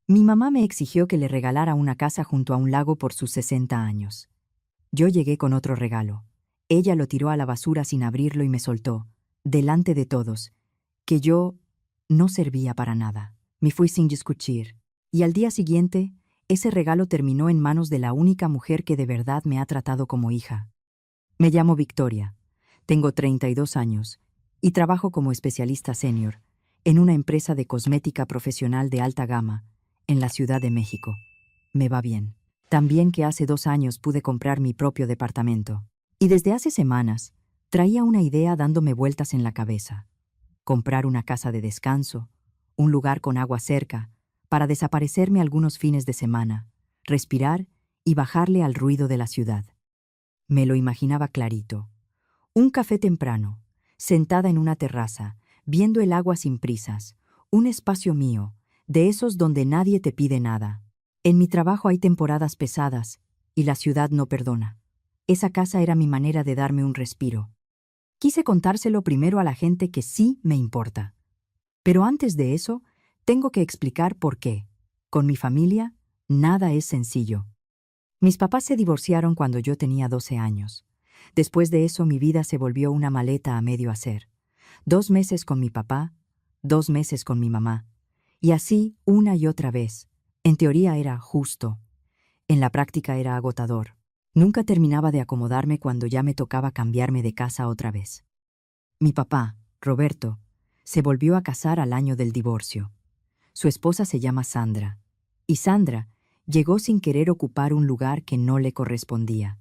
Mi mamá me exigió que le regalara una casa junto a un lago por sus 60 años. Yo llegué con otro regalo. Ella lo tiró a la basura sin abrirlo y me soltó, delante de todos, que yo no servía para nada. Me fui sin discutir. Y al día siguiente, ese regalo terminó en manos de la única mujer que de verdad me ha tratado como hija. Me llamo Victoria, tengo 32 años y trabajo como especialista senior en una empresa de cosmética profesional de alta gama en la Ciudad de México. Me va bien. También que hace 2 años pude comprar mi propio departamento. Y desde hace semanas traía una idea dándome vueltas en la cabeza. Comprar una casa de descanso, un lugar con agua cerca, para desaparecerme algunos fines de semana, respirar y bajarle al ruido de la ciudad. Me lo imaginaba clarito. Un café temprano, sentada en una terraza, viendo el agua sin prisas, un espacio mío, de esos donde nadie te pide nada. En mi trabajo hay temporadas pesadas, y la ciudad no perdona. Esa casa era mi manera de darme un respiro. Quise contárselo primero a la gente que sí me importa. Pero antes de eso, tengo que explicar por qué. Con mi familia, nada es sencillo. Mis papás se divorciaron cuando yo tenía 12 años. Después de eso, mi vida se volvió una maleta a medio hacer. 2 meses con mi papá, 2 meses con mi mamá. Y así, una y otra vez. En teoría era justo. En la práctica era agotador. Nunca terminaba de acomodarme cuando ya me tocaba cambiarme de casa otra vez. Mi papá, Roberto, se volvió a casar al año del divorcio. Su esposa se llama Sandra. Y Sandra llegó sin querer ocupar un lugar que no le correspondía.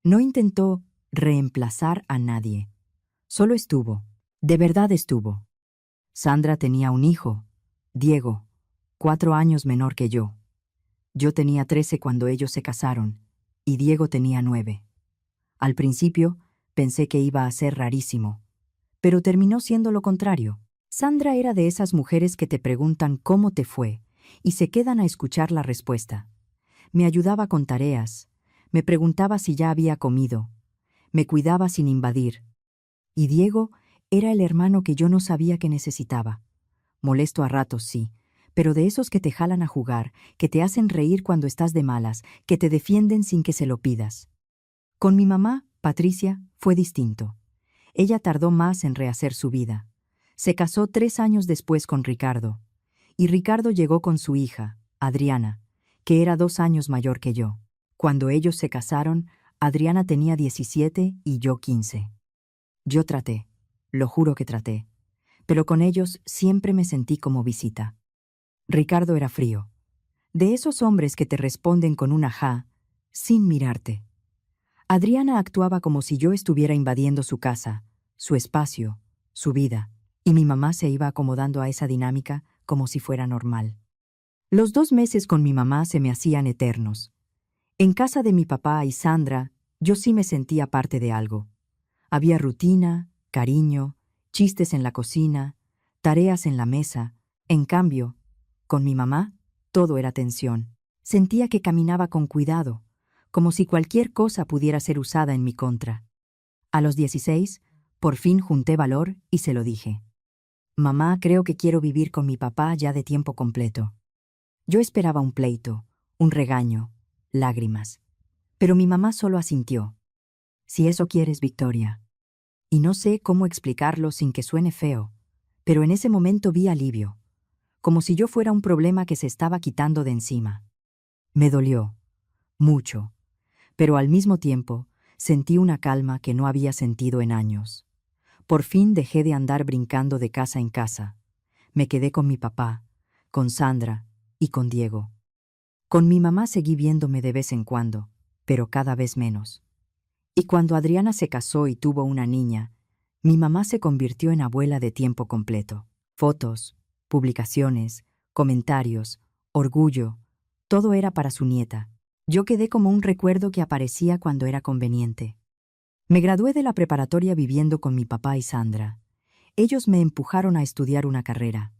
No intentó reemplazar a nadie. Solo estuvo. De verdad estuvo. Sandra tenía un hijo, Diego, 4 años menor que yo. Yo tenía 13 cuando ellos se casaron, y Diego tenía 9. Al principio, pensé que iba a ser rarísimo, pero terminó siendo lo contrario. Sandra era de esas mujeres que te preguntan cómo te fue, y se quedan a escuchar la respuesta. Me ayudaba con tareas, me preguntaba si ya había comido, me cuidaba sin invadir. Y Diego era el hermano que yo no sabía que necesitaba. Molesto a ratos, sí, pero de esos que te jalan a jugar, que te hacen reír cuando estás de malas, que te defienden sin que se lo pidas. Con mi mamá, Patricia, fue distinto. Ella tardó más en rehacer su vida. Se casó 3 años después con Ricardo. Y Ricardo llegó con su hija, Adriana, que era 2 años mayor que yo. Cuando ellos se casaron, Adriana tenía 17 y yo 15. Yo traté, lo juro que traté, pero con ellos siempre me sentí como visita. Ricardo era frío, de esos hombres que te responden con un ajá, sin mirarte. Adriana actuaba como si yo estuviera invadiendo su casa, su espacio, su vida, y mi mamá se iba acomodando a esa dinámica como si fuera normal. Los 2 meses con mi mamá se me hacían eternos. En casa de mi papá y Sandra, yo sí me sentía parte de algo. Había rutina, cariño, chistes en la cocina, tareas en la mesa. En cambio, con mi mamá, todo era tensión. Sentía que caminaba con cuidado, como si cualquier cosa pudiera ser usada en mi contra. A los 16, por fin junté valor y se lo dije. Mamá, creo que quiero vivir con mi papá ya de tiempo completo. Yo esperaba un pleito, un regaño, lágrimas. Pero mi mamá solo asintió. Si eso quieres, Victoria. Y no sé cómo explicarlo sin que suene feo, pero en ese momento vi alivio, como si yo fuera un problema que se estaba quitando de encima. Me dolió, mucho, pero al mismo tiempo sentí una calma que no había sentido en años. Por fin dejé de andar brincando de casa en casa. Me quedé con mi papá, con Sandra y con Diego. Con mi mamá seguí viéndome de vez en cuando, pero cada vez menos. Y cuando Adriana se casó y tuvo una niña, mi mamá se convirtió en abuela de tiempo completo. Fotos, publicaciones, comentarios, orgullo, todo era para su nieta. Yo quedé como un recuerdo que aparecía cuando era conveniente. Me gradué de la preparatoria viviendo con mi papá y Sandra. Ellos me empujaron a estudiar una carrera.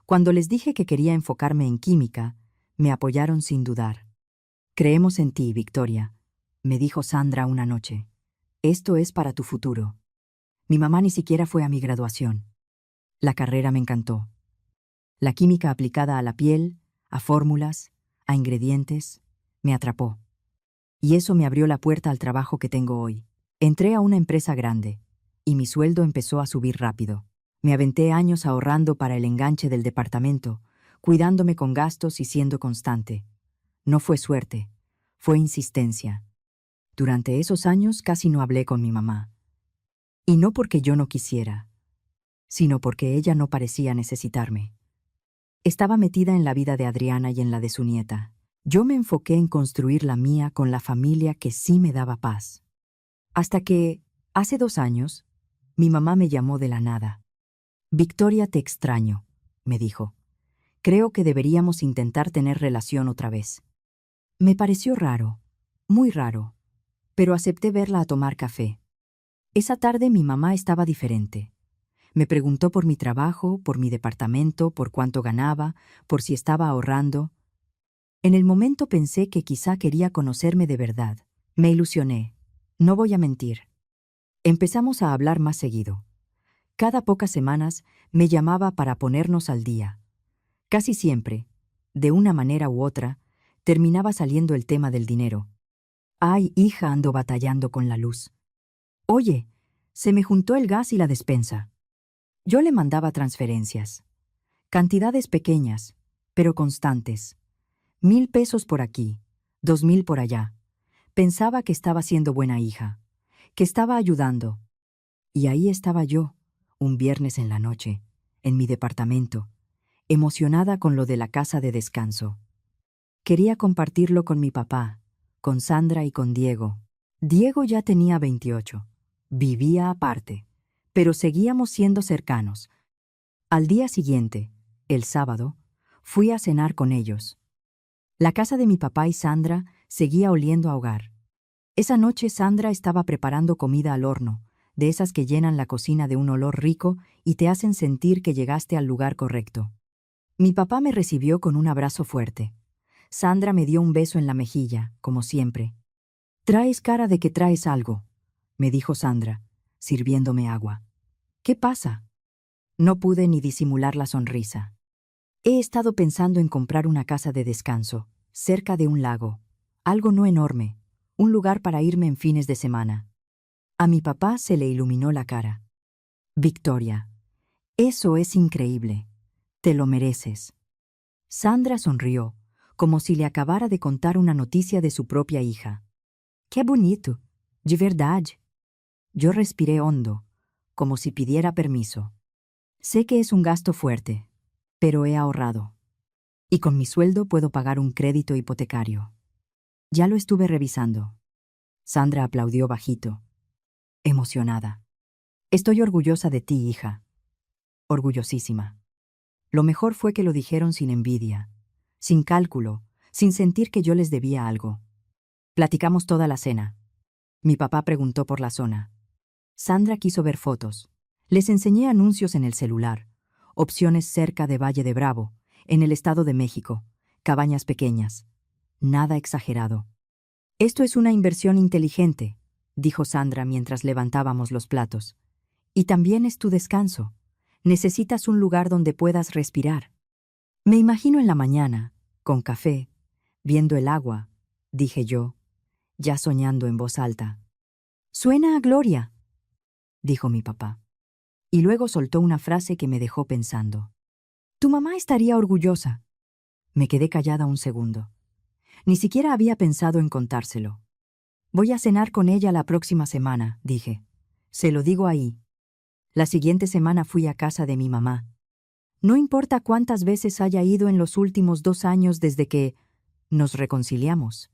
Cuando les dije que quería enfocarme en química, me apoyaron sin dudar. Creemos en ti, Victoria, me dijo Sandra una noche. Esto es para tu futuro. Mi mamá ni siquiera fue a mi graduación. La carrera me encantó. La química aplicada a la piel, a fórmulas, a ingredientes. Me atrapó. Y eso me abrió la puerta al trabajo que tengo hoy. Entré a una empresa grande, y mi sueldo empezó a subir rápido. Me aventé años ahorrando para el enganche del departamento, cuidándome con gastos y siendo constante. No fue suerte, fue insistencia. Durante esos años casi no hablé con mi mamá. Y no porque yo no quisiera, sino porque ella no parecía necesitarme. Estaba metida en la vida de Adriana y en la de su nieta. Yo me enfoqué en construir la mía con la familia que sí me daba paz. Hasta que, hace 2 años, mi mamá me llamó de la nada. «Victoria, te extraño», me dijo. «Creo que deberíamos intentar tener relación otra vez». Me pareció raro, muy raro, pero acepté verla a tomar café. Esa tarde mi mamá estaba diferente. Me preguntó por mi trabajo, por mi departamento, por cuánto ganaba, por si estaba ahorrando. En el momento pensé que quizá quería conocerme de verdad. Me ilusioné. No voy a mentir. Empezamos a hablar más seguido. Cada pocas semanas me llamaba para ponernos al día. Casi siempre, de una manera u otra, terminaba saliendo el tema del dinero. «Ay, hija, ando batallando con la luz. Oye, se me juntó el gas y la despensa». Yo le mandaba transferencias. Cantidades pequeñas, pero constantes. 1,000 pesos por aquí, 2,000 por allá. Pensaba que estaba siendo buena hija, que estaba ayudando. Y ahí estaba yo, un viernes en la noche, en mi departamento, emocionada con lo de la casa de descanso. Quería compartirlo con mi papá, con Sandra y con Diego. Diego ya tenía 28, vivía aparte, pero seguíamos siendo cercanos. Al día siguiente, el sábado, fui a cenar con ellos. La casa de mi papá y Sandra seguía oliendo a hogar. Esa noche Sandra estaba preparando comida al horno, de esas que llenan la cocina de un olor rico y te hacen sentir que llegaste al lugar correcto. Mi papá me recibió con un abrazo fuerte. Sandra me dio un beso en la mejilla, como siempre. «Traes cara de que traes algo», me dijo Sandra, sirviéndome agua. «¿Qué pasa?» No pude ni disimular la sonrisa. «He estado pensando en comprar una casa de descanso, cerca de un lago. Algo no enorme, un lugar para irme en fines de semana». A mi papá se le iluminó la cara. «Victoria, eso es increíble. Te lo mereces». Sandra sonrió, como si le acabara de contar una noticia de su propia hija. «Qué bonito, de verdad». Yo respiré hondo, como si pidiera permiso. Sé que es un gasto fuerte, pero he ahorrado. Y con mi sueldo puedo pagar un crédito hipotecario. Ya lo estuve revisando. Sandra aplaudió bajito, emocionada. «Estoy orgullosa de ti, hija». Orgullosísima. Lo mejor fue que lo dijeron sin envidia, sin cálculo, sin sentir que yo les debía algo. Platicamos toda la cena. Mi papá preguntó por la zona. Sandra quiso ver fotos. Les enseñé anuncios en el celular, opciones cerca de Valle de Bravo, en el Estado de México, cabañas pequeñas. Nada exagerado. «Esto es una inversión inteligente», dijo Sandra mientras levantábamos los platos. «Y también es tu descanso. Necesitas un lugar donde puedas respirar». Me imagino en la mañana, con café, viendo el agua, dije yo, ya soñando en voz alta. «Suena a gloria», dijo mi papá. Y luego soltó una frase que me dejó pensando. «Tu mamá estaría orgullosa». Me quedé callada un segundo. Ni siquiera había pensado en contárselo. «Voy a cenar con ella la próxima semana», dije. «Se lo digo ahí». La siguiente semana fui a casa de mi mamá. No importa cuántas veces haya ido en los últimos 2 años desde que nos reconciliamos.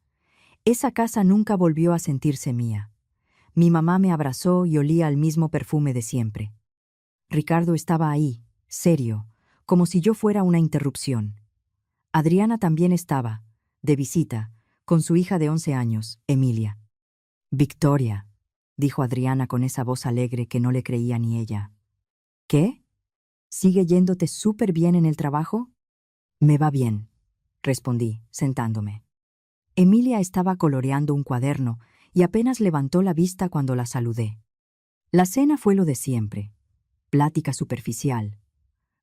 Esa casa nunca volvió a sentirse mía. Mi mamá me abrazó y olía al mismo perfume de siempre. Ricardo estaba ahí, serio, como si yo fuera una interrupción. Adriana también estaba, de visita, con su hija de 11 años, Emilia. «Victoria», dijo Adriana con esa voz alegre que no le creía ni ella. «¿Qué? ¿Sigue yéndote súper bien en el trabajo?» «Me va bien», respondí, sentándome. Emilia estaba coloreando un cuaderno y apenas levantó la vista cuando la saludé. La cena fue lo de siempre, plática superficial.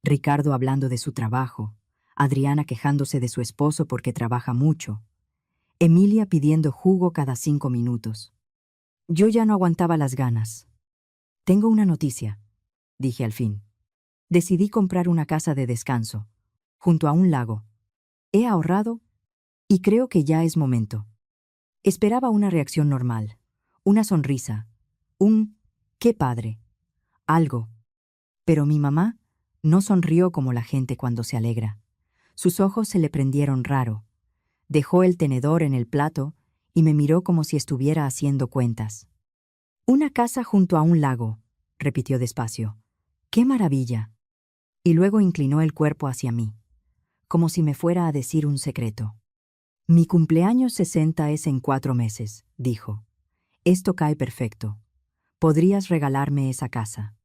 Ricardo hablando de su trabajo, Adriana quejándose de su esposo porque trabaja mucho, Emilia pidiendo jugo cada 5 minutos. Yo ya no aguantaba las ganas. Tengo una noticia, dije al fin. Decidí comprar una casa de descanso, junto a un lago. He ahorrado y creo que ya es momento. Esperaba una reacción normal, una sonrisa, un «qué padre», algo. Pero mi mamá no sonrió como la gente cuando se alegra. Sus ojos se le prendieron raro. Dejó el tenedor en el plato y me miró como si estuviera haciendo cuentas. «Una casa junto a un lago», repitió despacio. «¡Qué maravilla!». Y luego inclinó el cuerpo hacia mí, como si me fuera a decir un secreto. «Mi cumpleaños 60 es en 4 meses», dijo. «Esto cae perfecto. Podrías regalarme esa casa».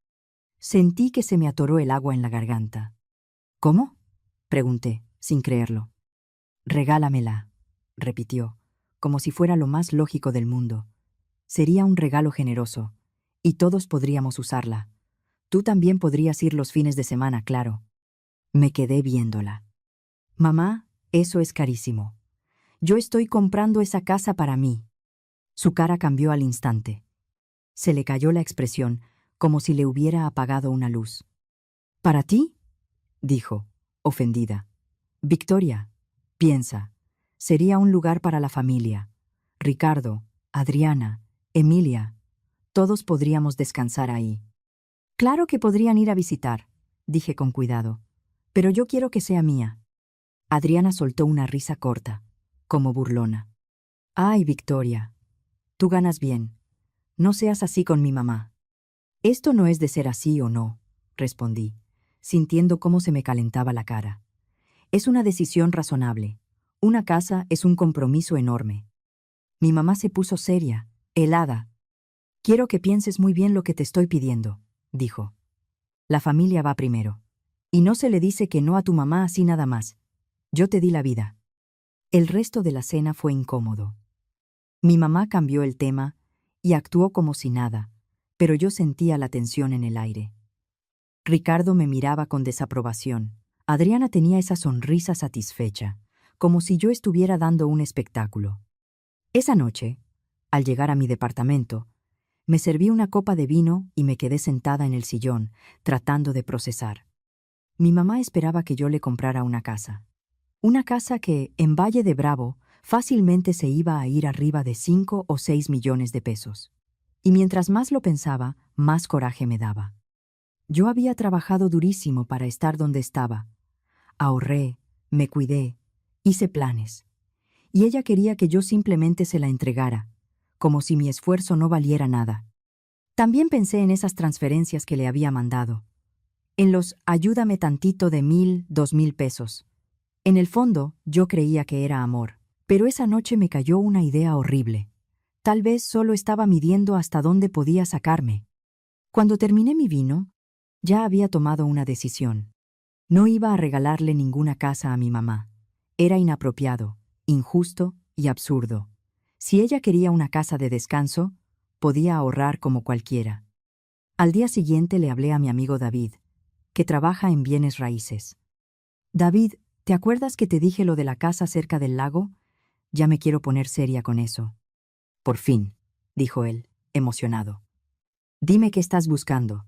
Sentí que se me atoró el agua en la garganta. «¿Cómo?», pregunté, sin creerlo. «Regálamela», repitió, como si fuera lo más lógico del mundo. Sería un regalo generoso, y todos podríamos usarla. Tú también podrías ir los fines de semana, claro. Me quedé viéndola. «Mamá, eso es carísimo. Yo estoy comprando esa casa para mí». Su cara cambió al instante. Se le cayó la expresión, como si le hubiera apagado una luz. «¿Para ti?», dijo, ofendida. «Victoria, piensa, sería un lugar para la familia. Ricardo, Adriana, Emilia, todos podríamos descansar ahí». «Claro que podrían ir a visitar», dije con cuidado, «pero yo quiero que sea mía». Adriana soltó una risa corta, como burlona. «Ay, Victoria, tú ganas bien. No seas así con mi mamá». «Esto no es de ser así o no», respondí, sintiendo cómo se me calentaba la cara. «Es una decisión razonable. Una casa es un compromiso enorme». Mi mamá se puso seria, helada. «Quiero que pienses muy bien lo que te estoy pidiendo», dijo. «La familia va primero. Y no se le dice que no a tu mamá así nada más. Yo te di la vida». El resto de la cena fue incómodo. Mi mamá cambió el tema y actuó como si nada, pero yo sentía la tensión en el aire. Ricardo me miraba con desaprobación. Adriana tenía esa sonrisa satisfecha, como si yo estuviera dando un espectáculo. Esa noche, al llegar a mi departamento, me serví una copa de vino y me quedé sentada en el sillón, tratando de procesar. Mi mamá esperaba que yo le comprara una casa. Una casa que, en Valle de Bravo, fácilmente se iba a ir arriba de 5 o 6 millones de pesos. Y mientras más lo pensaba, más coraje me daba. Yo había trabajado durísimo para estar donde estaba. Ahorré, me cuidé, hice planes. Y ella quería que yo simplemente se la entregara, como si mi esfuerzo no valiera nada. También pensé en esas transferencias que le había mandado. En los «ayúdame tantito» de 1,000, 2,000 pesos. En el fondo, yo creía que era amor, pero esa noche me cayó una idea horrible. Tal vez solo estaba midiendo hasta dónde podía sacarme. Cuando terminé mi vino, ya había tomado una decisión. No iba a regalarle ninguna casa a mi mamá. Era inapropiado, injusto y absurdo. Si ella quería una casa de descanso, podía ahorrar como cualquiera. Al día siguiente le hablé a mi amigo David, que trabaja en bienes raíces. «David, ¿te acuerdas que te dije lo de la casa cerca del lago? Ya me quiero poner seria con eso». «Por fin», dijo él, emocionado. «Dime qué estás buscando».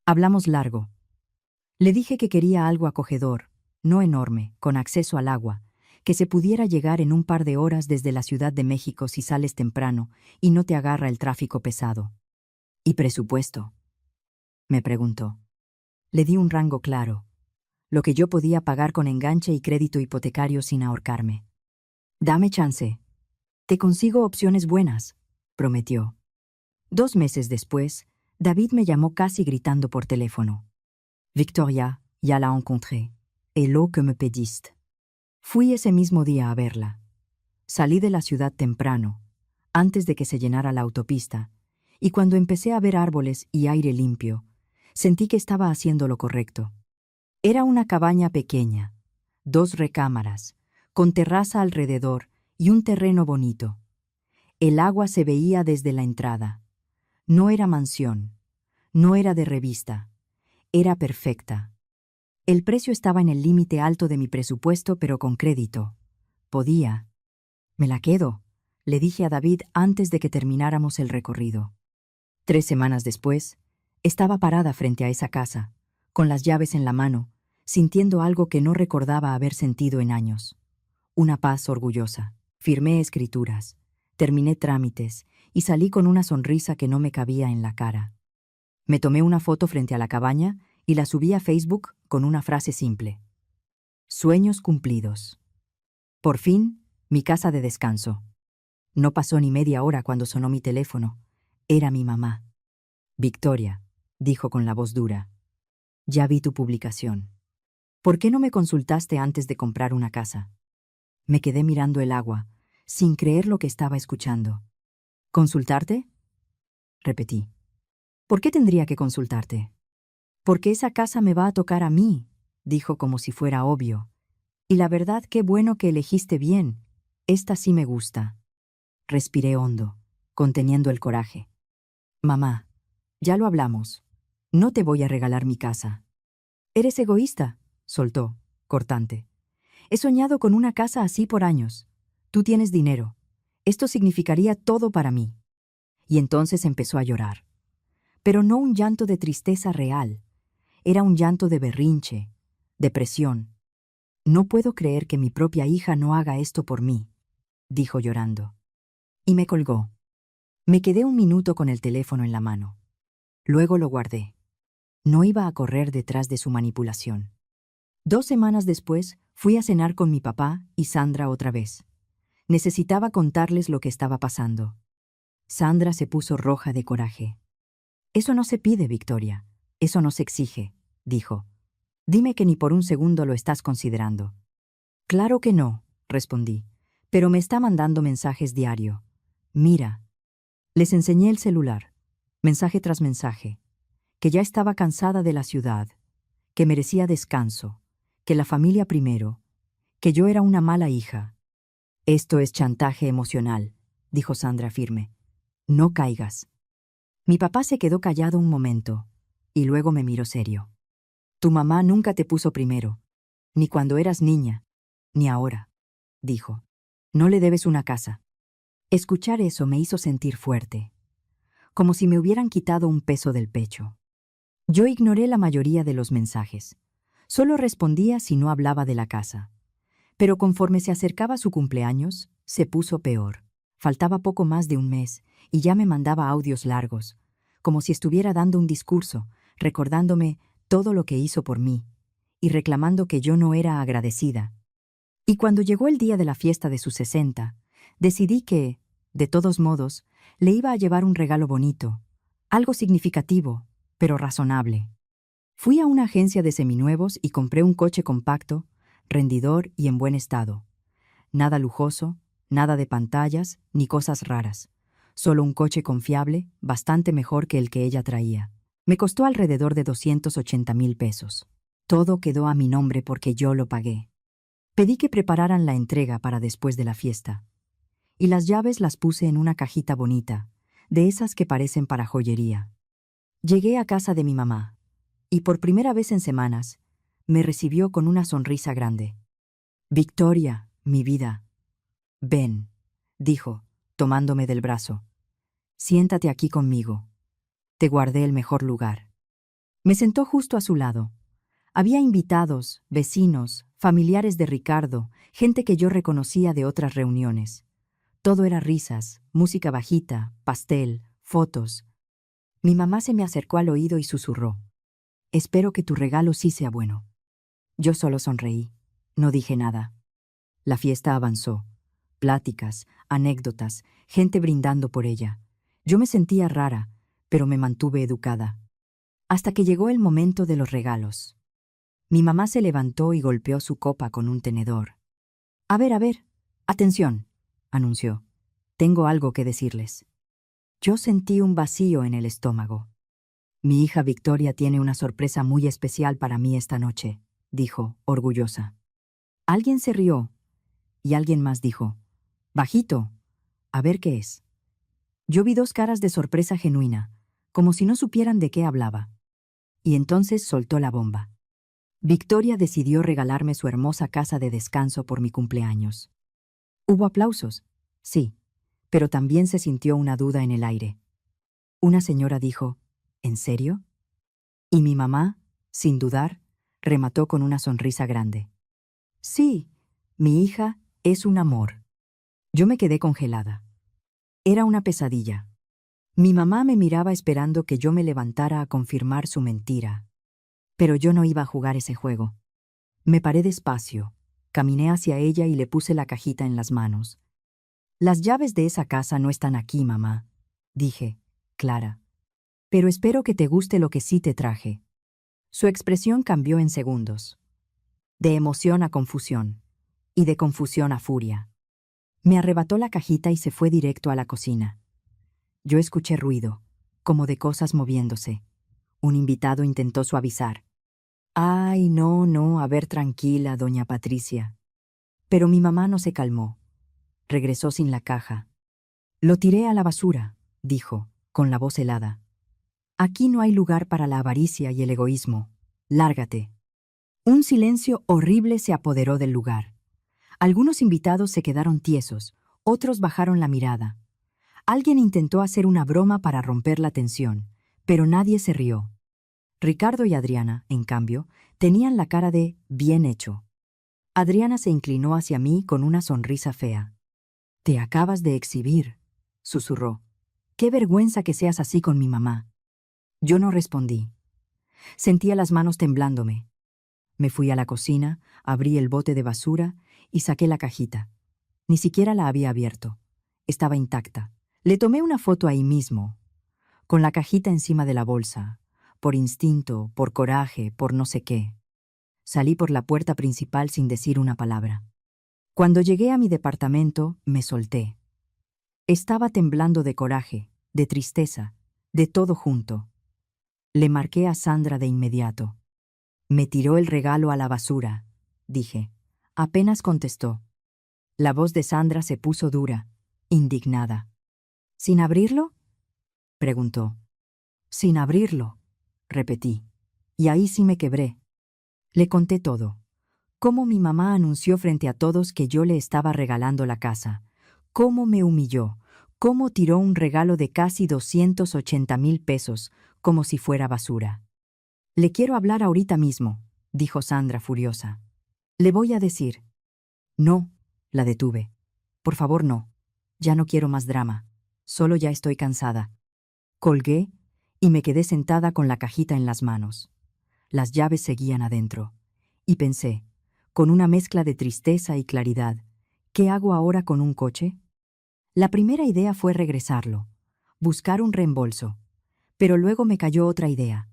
Hablamos largo. Le dije que quería algo acogedor, no enorme, con acceso al agua, que se pudiera llegar en un par de horas desde la Ciudad de México si sales temprano y no te agarra el tráfico pesado. «¿Y presupuesto?», me preguntó. Le di un rango claro, lo que yo podía pagar con enganche y crédito hipotecario sin ahorcarme. «Dame chance. Te consigo opciones buenas», prometió. 2 meses después, David me llamó casi gritando por teléfono. «Victoria, ya la encontré. Et lo que me pediste». Fui ese mismo día a verla. Salí de la ciudad temprano, antes de que se llenara la autopista, y cuando empecé a ver árboles y aire limpio, sentí que estaba haciendo lo correcto. Era una cabaña pequeña, 2 recámaras, con terraza alrededor y un terreno bonito. El agua se veía desde la entrada. No era mansión, no era de revista, era perfecta. El precio estaba en el límite alto de mi presupuesto, pero con crédito. Podía. Me la quedo, le dije a David antes de que termináramos el recorrido. 3 semanas después, estaba parada frente a esa casa, con las llaves en la mano, sintiendo algo que no recordaba haber sentido en años. Una paz orgullosa. Firmé escrituras, terminé trámites y salí con una sonrisa que no me cabía en la cara. Me tomé una foto frente a la cabaña y la subí a Facebook con una frase simple. Sueños cumplidos. Por fin, mi casa de descanso. No pasó ni media hora cuando sonó mi teléfono. Era mi mamá. Victoria, dijo con la voz dura. Ya vi tu publicación. ¿Por qué no me consultaste antes de comprar una casa? Me quedé mirando el agua, sin creer lo que estaba escuchando. ¿Consultarte? Repetí. ¿Por qué tendría que consultarte? Porque esa casa me va a tocar a mí, dijo como si fuera obvio. Y la verdad, qué bueno que elegiste bien. Esta sí me gusta. Respiré hondo, conteniendo el coraje. Mamá, ya lo hablamos. No te voy a regalar mi casa. Eres egoísta, soltó, cortante. He soñado con una casa así por años. Tú tienes dinero. Esto significaría todo para mí. Y entonces empezó a llorar. Pero no un llanto de tristeza real. Era un llanto de berrinche, depresión. No puedo creer que mi propia hija no haga esto por mí, dijo llorando. Y me colgó. Me quedé un minuto con el teléfono en la mano. Luego lo guardé. No iba a correr detrás de su manipulación. 2 semanas después, fui a cenar con mi papá y Sandra otra vez. Necesitaba contarles lo que estaba pasando. Sandra se puso roja de coraje. Eso no se pide, Victoria. Eso no se exige, dijo. Dime que ni por un segundo lo estás considerando. Claro que no, respondí, pero me está mandando mensajes diario. Mira. Les enseñé el celular, mensaje tras mensaje, que ya estaba cansada de la ciudad, que merecía descanso, que la familia primero, que yo era una mala hija. Esto es chantaje emocional, dijo Sandra firme. No caigas. Mi papá se quedó callado un momento, y luego me miró serio. Tu mamá nunca te puso primero, ni cuando eras niña, ni ahora, dijo. No le debes una casa. Escuchar eso me hizo sentir fuerte, como si me hubieran quitado un peso del pecho. Yo ignoré la mayoría de los mensajes. Solo respondía si no hablaba de la casa. Pero conforme se acercaba su cumpleaños, se puso peor. Faltaba poco más de un mes, y ya me mandaba audios largos, como si estuviera dando un discurso, recordándome todo lo que hizo por mí, y reclamando que yo no era agradecida. Y cuando llegó el día de la fiesta de sus 60, decidí que, de todos modos, le iba a llevar un regalo bonito, algo significativo, pero razonable. Fui a una agencia de seminuevos y compré un coche compacto, rendidor y en buen estado. Nada lujoso, nada de pantallas ni cosas raras. Solo un coche confiable, bastante mejor que el que ella traía. Me costó alrededor de 280,000 pesos. Todo quedó a mi nombre porque yo lo pagué. Pedí que prepararan la entrega para después de la fiesta. Y las llaves las puse en una cajita bonita, de esas que parecen para joyería. Llegué a casa de mi mamá, y por primera vez en semanas, me recibió con una sonrisa grande. Victoria, mi vida. Ven, dijo, tomándome del brazo. Siéntate aquí conmigo. Te guardé el mejor lugar. Me sentó justo a su lado. Había invitados, vecinos, familiares de Ricardo, gente que yo reconocía de otras reuniones. Todo era risas, música bajita, pastel, fotos. Mi mamá se me acercó al oído y susurró. Espero que tu regalo sí sea bueno. Yo solo sonreí. No dije nada. La fiesta avanzó. Pláticas, anécdotas, gente brindando por ella. Yo me sentía rara, pero me mantuve educada. Hasta que llegó el momento de los regalos. Mi mamá se levantó y golpeó su copa con un tenedor. A ver, atención, anunció. Tengo algo que decirles. Yo sentí un vacío en el estómago. Mi hija Victoria tiene una sorpresa muy especial para mí esta noche, dijo, orgullosa. Alguien se rió, y alguien más dijo, bajito, a ver qué es. Yo vi dos caras de sorpresa genuina, como si no supieran de qué hablaba. Y entonces soltó la bomba. Victoria decidió regalarme su hermosa casa de descanso por mi cumpleaños. Hubo aplausos, sí, pero también se sintió una duda en el aire. Una señora dijo, ¿en serio? Y mi mamá, sin dudar, remató con una sonrisa grande. Sí, mi hija es un amor. Yo me quedé congelada. Era una pesadilla. Mi mamá me miraba esperando que yo me levantara a confirmar su mentira. Pero yo no iba a jugar ese juego. Me paré despacio, caminé hacia ella y le puse la cajita en las manos. Las llaves de esa casa no están aquí, mamá, dije, Clara. Pero espero que te guste lo que sí te traje. Su expresión cambió en segundos. De emoción a confusión, y de confusión a furia. Me arrebató la cajita y se fue directo a la cocina. Yo escuché ruido, como de cosas moviéndose. Un invitado intentó suavizar. Ay, no, no, a ver, tranquila, doña Patricia. Pero mi mamá no se calmó. Regresó sin la caja. Lo tiré a la basura, dijo, con la voz helada. Aquí no hay lugar para la avaricia y el egoísmo. Lárgate. Un silencio horrible se apoderó del lugar. Algunos invitados se quedaron tiesos, otros bajaron la mirada. Alguien intentó hacer una broma para romper la tensión, pero nadie se rió. Ricardo y Adriana, en cambio, tenían la cara de bien hecho. Adriana se inclinó hacia mí con una sonrisa fea. «Te acabas de exhibir», susurró. «Qué vergüenza que seas así con mi mamá». Yo no respondí. Sentía las manos temblándome. Me fui a la cocina, abrí el bote de basura y saqué la cajita. Ni siquiera la había abierto. Estaba intacta. Le tomé una foto ahí mismo, con la cajita encima de la bolsa, por instinto, por coraje, por no sé qué. Salí por la puerta principal sin decir una palabra. Cuando llegué a mi departamento, me solté. Estaba temblando de coraje, de tristeza, de todo junto. Le marqué a Sandra de inmediato. Me tiró el regalo a la basura, dije. Apenas contestó. La voz de Sandra se puso dura, indignada. ¿Sin abrirlo?, preguntó. Sin abrirlo, repetí. Y ahí sí me quebré. Le conté todo. Cómo mi mamá anunció frente a todos que yo le estaba regalando la casa. Cómo me humilló. Cómo tiró un regalo de casi 280,000 pesos, como si fuera basura. Le quiero hablar ahorita mismo, dijo Sandra furiosa. Le voy a decir. No, la detuve. Por favor, no. Ya no quiero más drama. Solo ya estoy cansada. Colgué y me quedé sentada con la cajita en las manos. Las llaves seguían adentro. Y pensé, con una mezcla de tristeza y claridad, ¿qué hago ahora con un coche? La primera idea fue regresarlo, buscar un reembolso. Pero luego me cayó otra idea,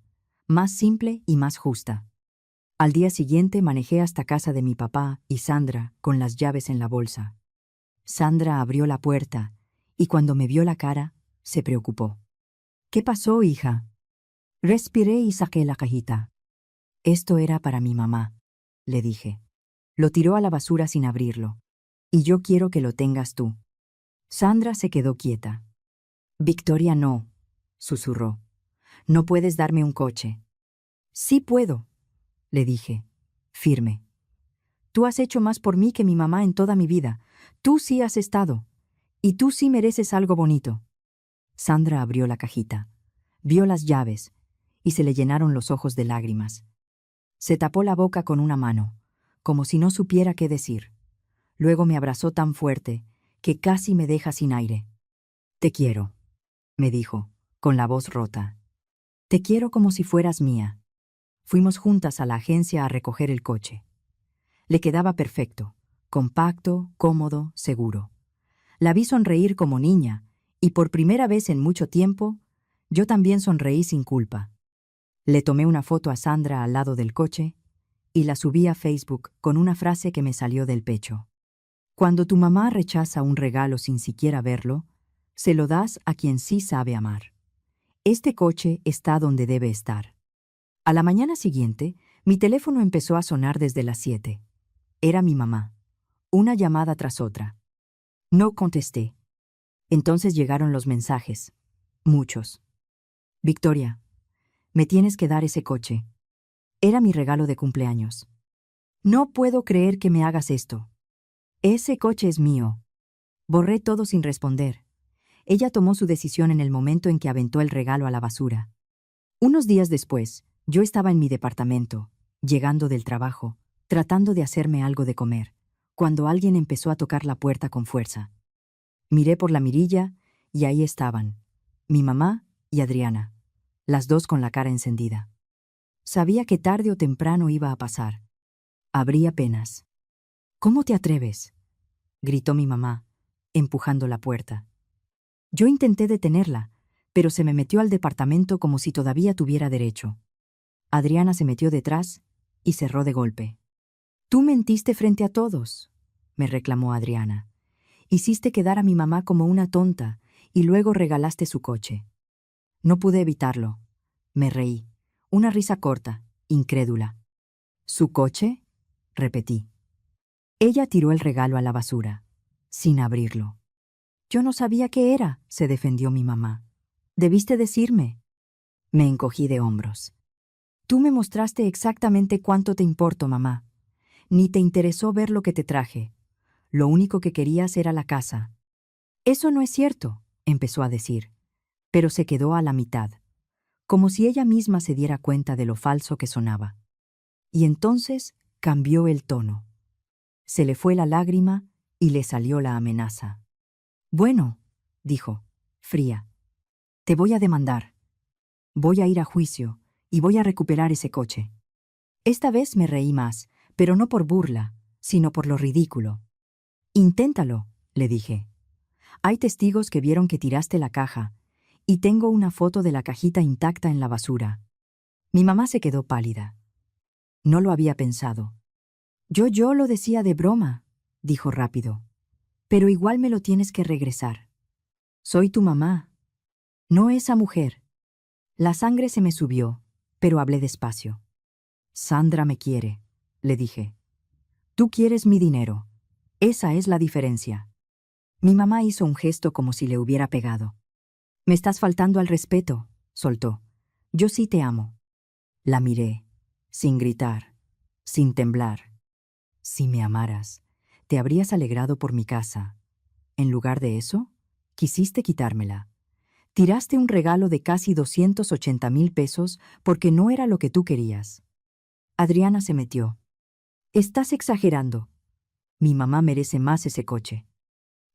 más simple y más justa. Al día siguiente manejé hasta casa de mi papá y Sandra con las llaves en la bolsa. Sandra abrió la puerta y cuando me vio la cara, se preocupó. ¿Qué pasó, hija? Respiré y saqué la cajita. Esto era para mi mamá, le dije. Lo tiró a la basura sin abrirlo. Y yo quiero que lo tengas tú. Sandra se quedó quieta. Victoria, no, susurró. No puedes darme un coche. Sí puedo, le dije, firme. Tú has hecho más por mí que mi mamá en toda mi vida. Tú sí has estado. Y tú sí mereces algo bonito. Sandra abrió la cajita, vio las llaves, y se le llenaron los ojos de lágrimas. Se tapó la boca con una mano, como si no supiera qué decir. Luego me abrazó tan fuerte que casi me deja sin aire. Te quiero, me dijo, con la voz rota. Te quiero como si fueras mía. Fuimos juntas a la agencia a recoger el coche. Le quedaba perfecto, compacto, cómodo, seguro. La vi sonreír como niña, y por primera vez en mucho tiempo, yo también sonreí sin culpa. Le tomé una foto a Sandra al lado del coche y la subí a Facebook con una frase que me salió del pecho. Cuando tu mamá rechaza un regalo sin siquiera verlo, se lo das a quien sí sabe amar. Este coche está donde debe estar. A la mañana siguiente, mi teléfono empezó a sonar desde las 7. Era mi mamá. Una llamada tras otra. No contesté. Entonces llegaron los mensajes. Muchos. Victoria, me tienes que dar ese coche. Era mi regalo de cumpleaños. No puedo creer que me hagas esto. Ese coche es mío. Borré todo sin responder. Ella tomó su decisión en el momento en que aventó el regalo a la basura. Unos días después, yo estaba en mi departamento, llegando del trabajo, tratando de hacerme algo de comer, cuando alguien empezó a tocar la puerta con fuerza. Miré por la mirilla y ahí estaban, mi mamá y Adriana, las dos con la cara encendida. Sabía que tarde o temprano iba a pasar. Abrí apenas. «¿Cómo te atreves?», gritó mi mamá, empujando la puerta. Yo intenté detenerla, pero se me metió al departamento como si todavía tuviera derecho. Adriana se metió detrás y cerró de golpe. «Tú mentiste frente a todos», me reclamó Adriana. «Hiciste quedar a mi mamá como una tonta y luego regalaste su coche». No pude evitarlo. Me reí. Una risa corta, incrédula. «¿Su coche?», repetí. Ella tiró el regalo a la basura, sin abrirlo. «Yo no sabía qué era», se defendió mi mamá. «Debiste decirme». Me encogí de hombros. «Tú me mostraste exactamente cuánto te importo, mamá. Ni te interesó ver lo que te traje. Lo único que querías era la casa». «Eso no es cierto», empezó a decir, pero se quedó a la mitad, como si ella misma se diera cuenta de lo falso que sonaba. Y entonces cambió el tono. Se le fue la lágrima y le salió la amenaza. «Bueno», dijo, fría, «te voy a demandar. Voy a ir a juicio y voy a recuperar ese coche». Esta vez me reí más, pero no por burla, sino por lo ridículo. «Inténtalo», le dije. «Hay testigos que vieron que tiraste la caja, y tengo una foto de la cajita intacta en la basura». Mi mamá se quedó pálida. No lo había pensado. Yo lo decía de broma», dijo rápido. «Pero igual me lo tienes que regresar. Soy tu mamá, no esa mujer». La sangre se me subió, pero hablé despacio. «Sandra me quiere», le dije. «Tú quieres mi dinero. Esa es la diferencia». Mi mamá hizo un gesto como si le hubiera pegado. «Me estás faltando al respeto», soltó. «Yo sí te amo». La miré, sin gritar, sin temblar. «Si me amaras, te habrías alegrado por mi casa. En lugar de eso, quisiste quitármela. Tiraste un regalo de casi 280,000 pesos porque no era lo que tú querías». Adriana se metió. «Estás exagerando. Mi mamá merece más ese coche».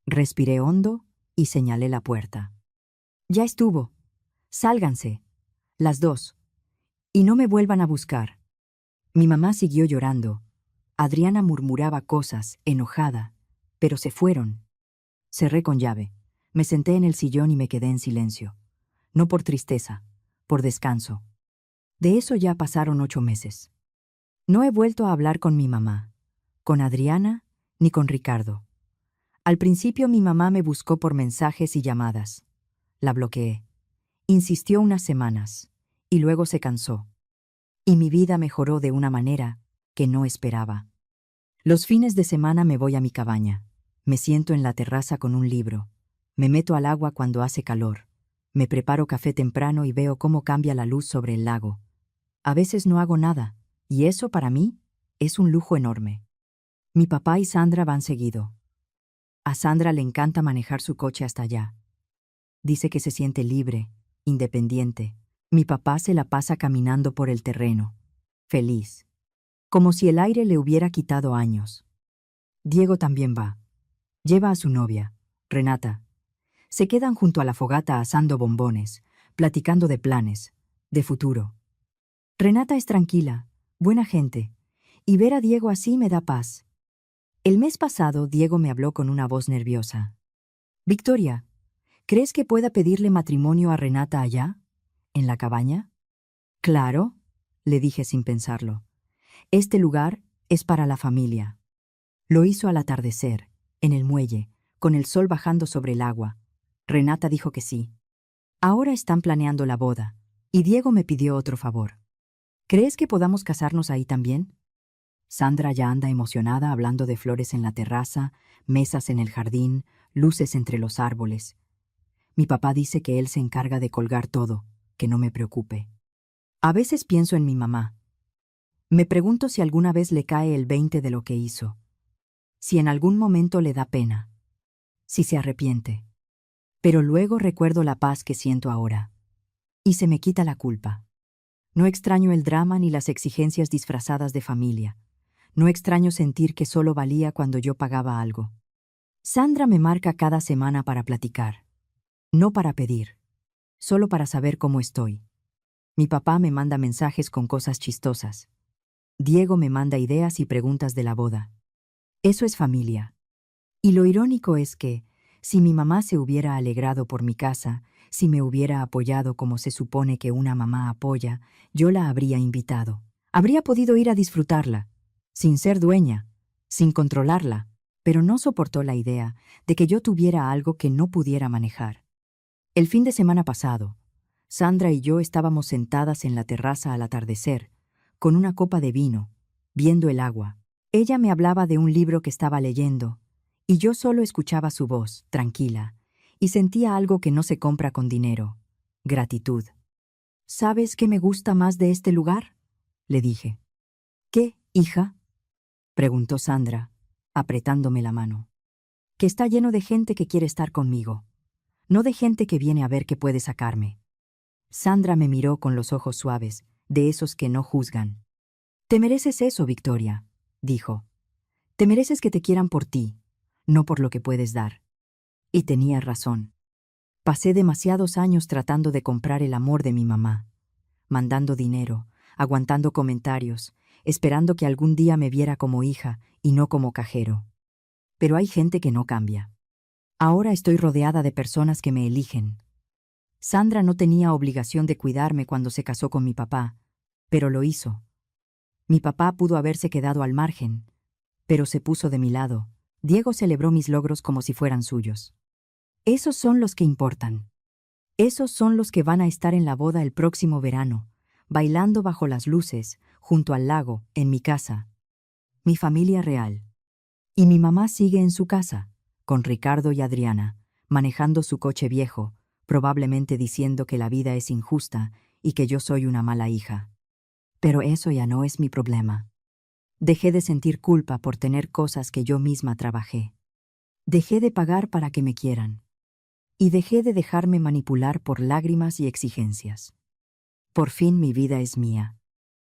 Respiré hondo y señalé la puerta. «Ya estuvo. Sálganse, las dos, y no me vuelvan a buscar». Mi mamá siguió llorando. Adriana murmuraba cosas, enojada, pero se fueron. Cerré con llave. Me senté en el sillón y me quedé en silencio. No por tristeza, por descanso. De eso ya pasaron 8 meses. No he vuelto a hablar con mi mamá, con Adriana ni con Ricardo. Al principio mi mamá me buscó por mensajes y llamadas. La bloqueé. Insistió unas semanas, y luego se cansó. Y mi vida mejoró de una manera que no esperaba. Los fines de semana me voy a mi cabaña. Me siento en la terraza con un libro. Me meto al agua cuando hace calor. Me preparo café temprano y veo cómo cambia la luz sobre el lago. A veces no hago nada, y eso para mí es un lujo enorme. Mi papá y Sandra van seguido. A Sandra le encanta manejar su coche hasta allá. Dice que se siente libre, independiente. Mi papá se la pasa caminando por el terreno, feliz, como si el aire le hubiera quitado años. Diego también va. Lleva a su novia, Renata. Se quedan junto a la fogata asando bombones, platicando de planes, de futuro. Renata es tranquila, buena gente, y ver a Diego así me da paz. El mes pasado Diego me habló con una voz nerviosa. «Victoria, ¿crees que pueda pedirle matrimonio a Renata allá, en la cabaña?» «Claro», le dije sin pensarlo. «Este lugar es para la familia». Lo hizo al atardecer, en el muelle, con el sol bajando sobre el agua. Renata dijo que sí. Ahora están planeando la boda, y Diego me pidió otro favor. «¿Crees que podamos casarnos ahí también?» Sandra ya anda emocionada hablando de flores en la terraza, mesas en el jardín, luces entre los árboles. Mi papá dice que él se encarga de colgar todo, que no me preocupe. A veces pienso en mi mamá. Me pregunto si alguna vez le cae el 20 de lo que hizo. Si en algún momento le da pena. Si se arrepiente. Pero luego recuerdo la paz que siento ahora. Y se me quita la culpa. No extraño el drama ni las exigencias disfrazadas de familia. No extraño sentir que solo valía cuando yo pagaba algo. Sandra me marca cada semana para platicar. No para pedir. Solo para saber cómo estoy. Mi papá me manda mensajes con cosas chistosas. Diego me manda ideas y preguntas de la boda. Eso es familia. Y lo irónico es que, si mi mamá se hubiera alegrado por mi casa, si me hubiera apoyado como se supone que una mamá apoya, yo la habría invitado. Habría podido ir a disfrutarla, sin ser dueña, sin controlarla, pero no soportó la idea de que yo tuviera algo que no pudiera manejar. El fin de semana pasado, Sandra y yo estábamos sentadas en la terraza al atardecer, con una copa de vino, viendo el agua. Ella me hablaba de un libro que estaba leyendo, y yo solo escuchaba su voz, tranquila, y sentía algo que no se compra con dinero: gratitud. ¿Sabes qué me gusta más de este lugar?, le dije. ¿Qué, hija?, preguntó Sandra, apretándome la mano. Que está lleno de gente que quiere estar conmigo, no de gente que viene a ver qué puede sacarme. Sandra me miró con los ojos suaves, de esos que no juzgan. Te mereces eso, Victoria, dijo. Te mereces que te quieran por ti, no por lo que puedes dar. Y tenía razón. Pasé demasiados años tratando de comprar el amor de mi mamá, mandando dinero, aguantando comentarios, esperando que algún día me viera como hija y no como cajero. Pero hay gente que no cambia. Ahora estoy rodeada de personas que me eligen. Sandra no tenía obligación de cuidarme cuando se casó con mi papá, pero lo hizo. Mi papá pudo haberse quedado al margen, pero se puso de mi lado. Diego celebró mis logros como si fueran suyos. Esos son los que importan. Esos son los que van a estar en la boda el próximo verano, bailando bajo las luces, junto al lago, en mi casa. Mi familia real. Y mi mamá sigue en su casa, con Ricardo y Adriana, manejando su coche viejo, probablemente diciendo que la vida es injusta y que yo soy una mala hija. Pero eso ya no es mi problema. Dejé de sentir culpa por tener cosas que yo misma trabajé. Dejé de pagar para que me quieran. Y dejé de dejarme manipular por lágrimas y exigencias. Por fin mi vida es mía.